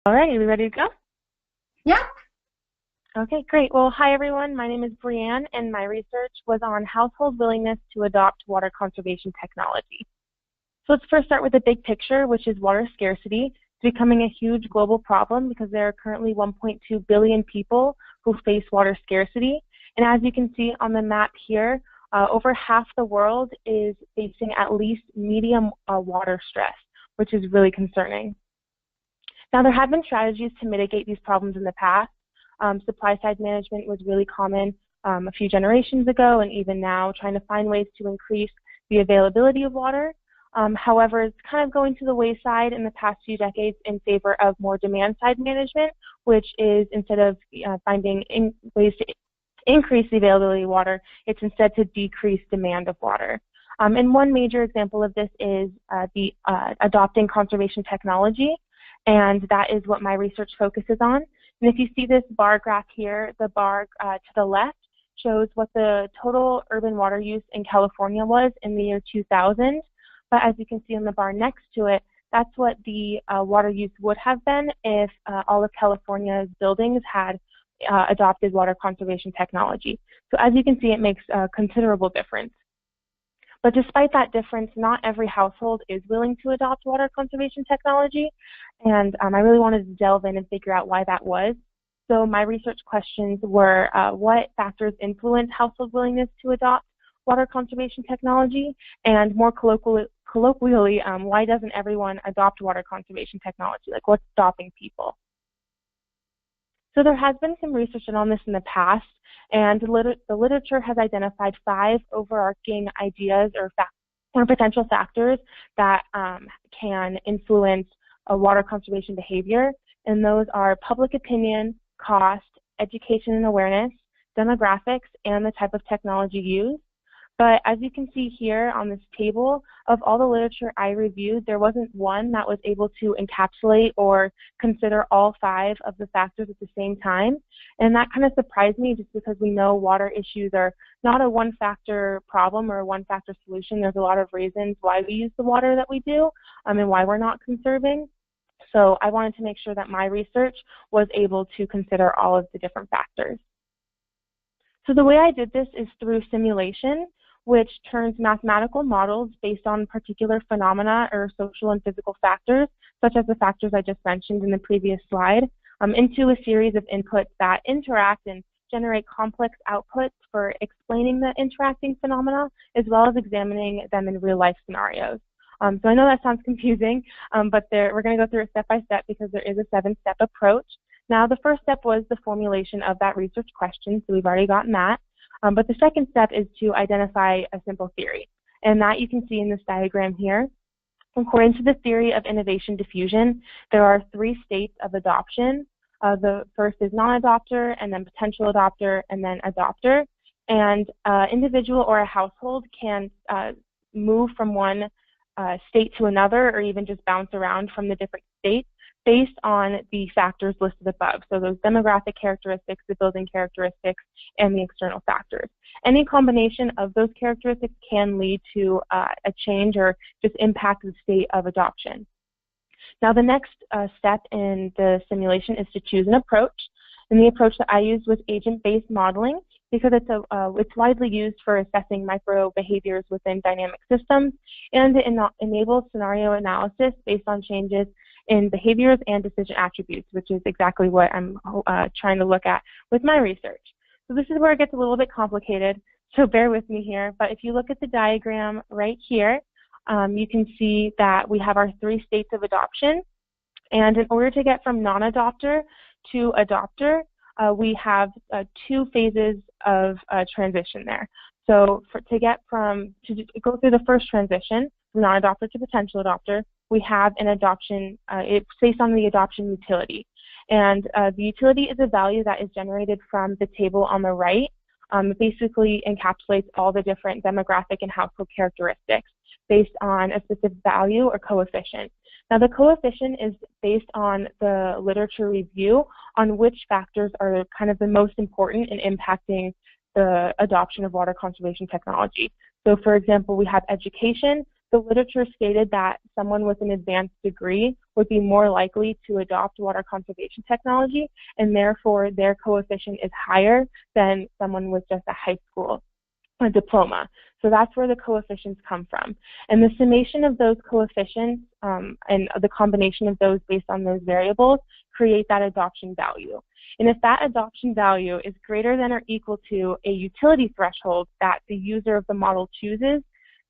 All right, are we ready to go? Yeah. Okay, great. Well, hi everyone. My name is Brianne, and my research was on household willingness to adopt water conservation technology. So let's first start with the big picture, which is water scarcity. It's becoming a huge global problem because there are currently 1.2 billion people who face water scarcity. And as you can see on the map here, over half the world is facing at least medium water stress, which is really concerning. Now, there have been strategies to mitigate these problems in the past. Supply side management was really common a few generations ago, and even now, trying to find ways to increase the availability of water. However, it's kind of going to the wayside in the past few decades in favor of more demand side management, which is instead of finding ways to increase the availability of water, it's instead to decrease demand of water. And one major example of this is adopting conservation technology, and that is what my research focuses on. And if you see this bar graph here, the bar to the left shows what the total urban water use in California was in the year 2000. But as you can see on the bar next to it, that's what the water use would have been if all of California's buildings had adopted water conservation technology. So as you can see, it makes a considerable difference. But despite that difference, not every household is willing to adopt water conservation technology, and I really wanted to delve in and figure out why that was. So my research questions were what factors influence household willingness to adopt water conservation technology, and more colloquially, why doesn't everyone adopt water conservation technology? Like, what's stopping people? So there has been some research on this in the past, and the literature has identified 5 overarching ideas or potential factors that can influence water conservation behavior, and those are public opinion, cost, education and awareness, demographics, and the type of technology used. But as you can see here on this table, of all the literature I reviewed, there wasn't one that was able to encapsulate or consider all 5 of the factors at the same time. And that kind of surprised me just because we know water issues are not a one-factor problem or a one-factor solution. There's a lot of reasons why we use the water that we do and why we're not conserving. So I wanted to make sure that my research was able to consider all of the different factors. So the way I did this is through simulation, which turns mathematical models based on particular phenomena or social and physical factors, such as the factors I just mentioned in the previous slide, into a series of inputs that interact and generate complex outputs for explaining the interacting phenomena, as well as examining them in real-life scenarios. So I know that sounds confusing, but we're going to go through it step by step because there is a 7-step approach. Now, the first step was the formulation of that research question, so we've already gotten that. But the second step is to identify a simple theory, and that you can see in this diagram here. According to the theory of innovation diffusion, there are 3 states of adoption. The first is non-adopter, and then potential adopter, and then adopter. And individual or a household can move from one state to another, or even just bounce around from the different states based on the factors listed above. So those demographic characteristics, the building characteristics, and the external factors. Any combination of those characteristics can lead to a change or just impact the state of adoption. Now the next step in the simulation is to choose an approach. And the approach that I used was agent-based modeling because it's widely used for assessing micro behaviors within dynamic systems, and it enables scenario analysis based on changes in behaviors and decision attributes, which is exactly what I'm trying to look at with my research. So this is where it gets a little bit complicated, so bear with me here. But if you look at the diagram right here, you can see that we have our 3 states of adoption. And in order to get from non-adopter to adopter, we have 2 phases of transition there. So to go through the first transition, from non-adopter to potential adopter, we have an adoption, it's based on the adoption utility. And the utility is a value that is generated from the table on the right. It basically encapsulates all the different demographic and household characteristics based on a specific value or coefficient. Now the coefficient is based on the literature review on which factors are kind of the most important in impacting the adoption of water conservation technology. So for example, we have education. The literature stated that someone with an advanced degree would be more likely to adopt water conservation technology, and therefore their coefficient is higher than someone with just a high school diploma. So that's where the coefficients come from. And the summation of those coefficients and the combination of those based on those variables create that adoption value. And if that adoption value is greater than or equal to a utility threshold that the user of the model chooses,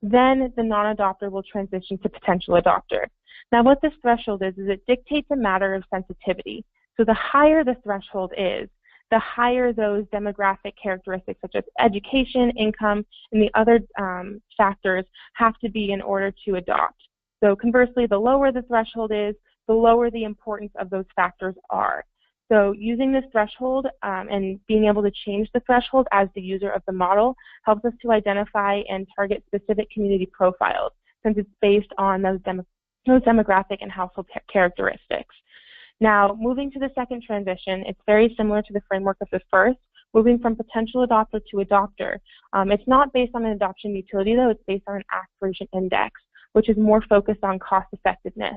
then the non-adopter will transition to potential adopter. Now what this threshold is it dictates a matter of sensitivity. So the higher the threshold is, the higher those demographic characteristics such as education, income, and the other factors have to be in order to adopt. So conversely, the lower the threshold is, the lower the importance of those factors are. So using this threshold and being able to change the threshold as the user of the model helps us to identify and target specific community profiles, since it's based on those demographic and household characteristics. Now, moving to the second transition, it's very similar to the framework of the first, moving from potential adopter to adopter. It's not based on an adoption utility, though. It's based on an aspiration index, which is more focused on cost effectiveness.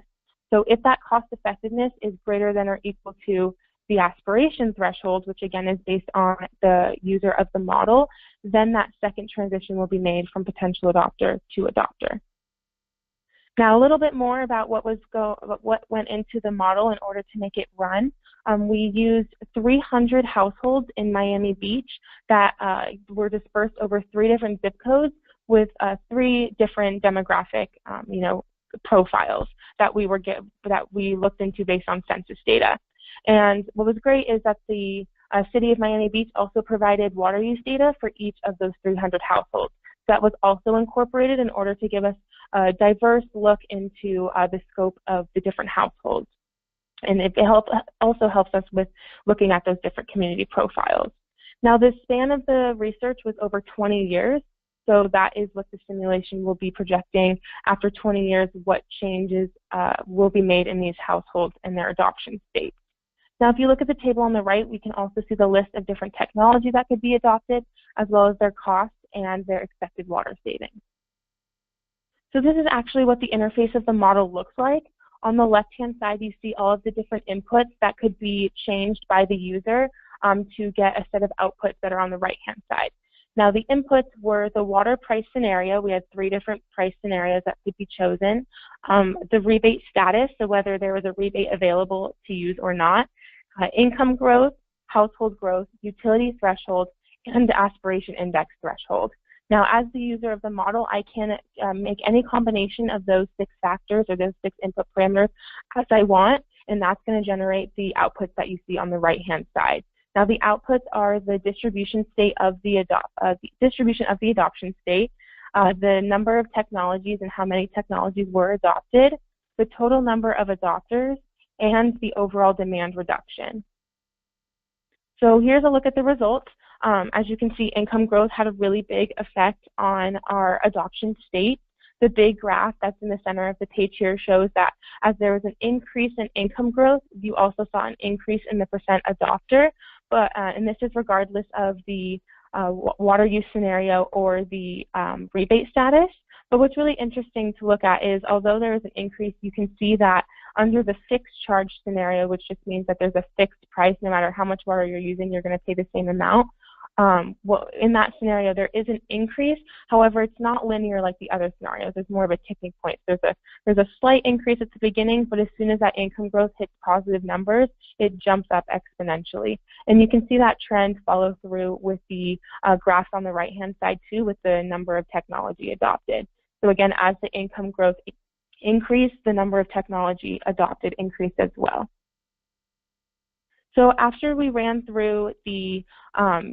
So if that cost effectiveness is greater than or equal to the aspiration threshold, which again is based on the user of the model, then that second transition will be made from potential adopter to adopter. Now, a little bit more about what went into the model in order to make it run. We used 300 households in Miami Beach that were dispersed over 3 different zip codes with 3 different demographic, profiles that we looked into based on census data. And what was great is that the city of Miami Beach also provided water use data for each of those 300 households. That was also incorporated in order to give us a diverse look into the scope of the different households. And it also helps us with looking at those different community profiles. Now, the span of the research was over 20 years, so that is what the simulation will be projecting after 20 years, what changes will be made in these households and their adoption states. Now, if you look at the table on the right, we can also see the list of different technology that could be adopted, as well as their costs and their expected water savings. So this is actually what the interface of the model looks like. On the left-hand side, you see all of the different inputs that could be changed by the user to get a set of outputs that are on the right-hand side. Now, the inputs were the water price scenario. We had 3 different price scenarios that could be chosen. The rebate status, so whether there was a rebate available to use or not. Income growth, household growth, utility threshold, and the aspiration index threshold. Now, as the user of the model, I can make any combination of those 6 factors or those 6 input parameters as I want, and that's going to generate the outputs that you see on the right-hand side. Now, the outputs are the distribution state of the adoption state, the number of technologies and how many technologies were adopted, the total number of adopters, and the overall demand reduction. So here's a look at the results. As you can see, income growth had a really big effect on our adoption state. The big graph that's in the center of the page here shows that as there was an increase in income growth, you also saw an increase in the percent adopter, and this is regardless of the water use scenario or the rebate status. But what's really interesting to look at is, although there is an increase, you can see that under the fixed charge scenario, which just means that there's a fixed price, no matter how much water you're using, you're going to pay the same amount. Well, in that scenario, there is an increase. However, it's not linear like the other scenarios. There's more of a tipping point. There's a slight increase at the beginning, but as soon as that income growth hits positive numbers, it jumps up exponentially. And you can see that trend follow through with the graph on the right-hand side too, with the number of technology adopted. So again, as the income growth increased, the number of technology adopted increased as well. So after we ran through the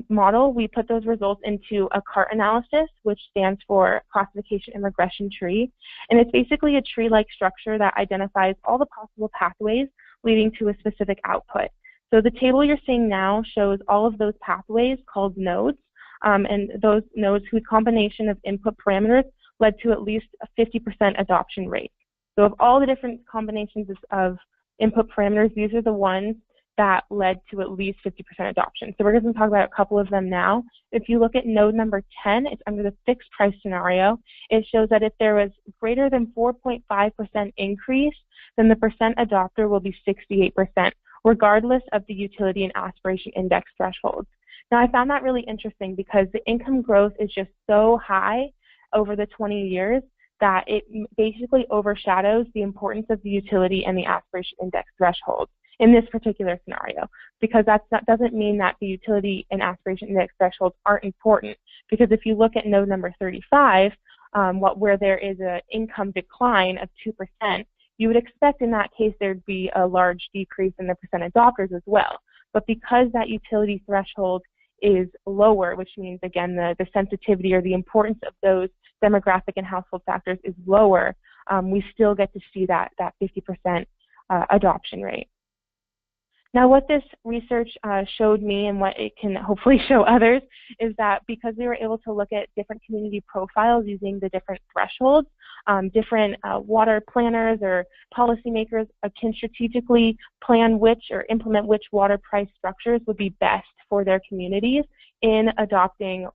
model, we put those results into a CART analysis, which stands for classification and regression tree. And it's basically a tree-like structure that identifies all the possible pathways leading to a specific output. So the table you're seeing now shows all of those pathways called nodes, and those nodes whose combination of input parameters led to at least a 50% adoption rate. So of all the different combinations of input parameters, these are the ones that led to at least 50% adoption. So we're going to talk about a couple of them now. If you look at node number 10, it's under the fixed price scenario. It shows that if there was greater than 4.5% increase, then the percent adopter will be 68%, regardless of the utility and aspiration index thresholds. Now, I found that really interesting because the income growth is just so high over the 20 years that it basically overshadows the importance of the utility and the aspiration index thresholds in this particular scenario, because that doesn't mean that the utility and aspiration index thresholds aren't important, because if you look at node number 35, where there is an income decline of 2%, you would expect in that case there'd be a large decrease in the percent adopters as well. But because that utility threshold is lower, which means, again, the sensitivity or the importance of those demographic and household factors is lower, we still get to see that 50% adoption rate. Now, what this research showed me, and what it can hopefully show others, is that because we were able to look at different community profiles using the different thresholds, different water planners or policymakers can strategically plan which or implement which water price structures would be best for their communities in adopting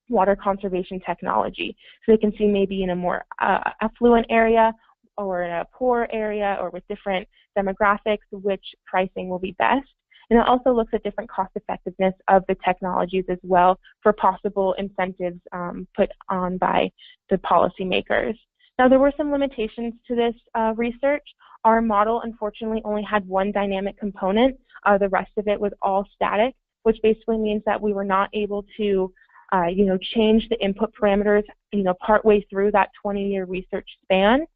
water conservation technology. So they can see maybe in a more affluent area or in a poor area or with different demographics which pricing will be best. And it also looks at different cost effectiveness of the technologies as well for possible incentives put on by the policymakers. Now, there were some limitations to this research. Our model, unfortunately, only had one dynamic component. The rest of it was all static, which basically means that we were not able to change the input parameters partway through that 20-year research span.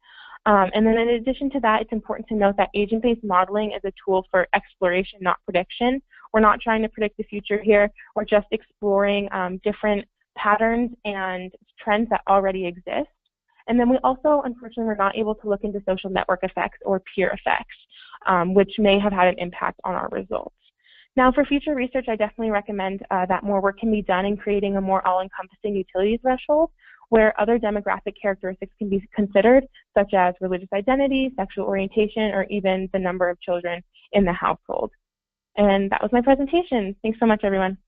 And then in addition to that, it's important to note that agent-based modeling is a tool for exploration, not prediction. We're not trying to predict the future here. We're just exploring different patterns and trends that already exist. And then we also, unfortunately, were not able to look into social network effects or peer effects, which may have had an impact on our results. Now, for future research, I definitely recommend that more work can be done in creating a more all-encompassing utility threshold where other demographic characteristics can be considered, such as religious identity, sexual orientation, or even the number of children in the household. And that was my presentation. Thanks so much, everyone.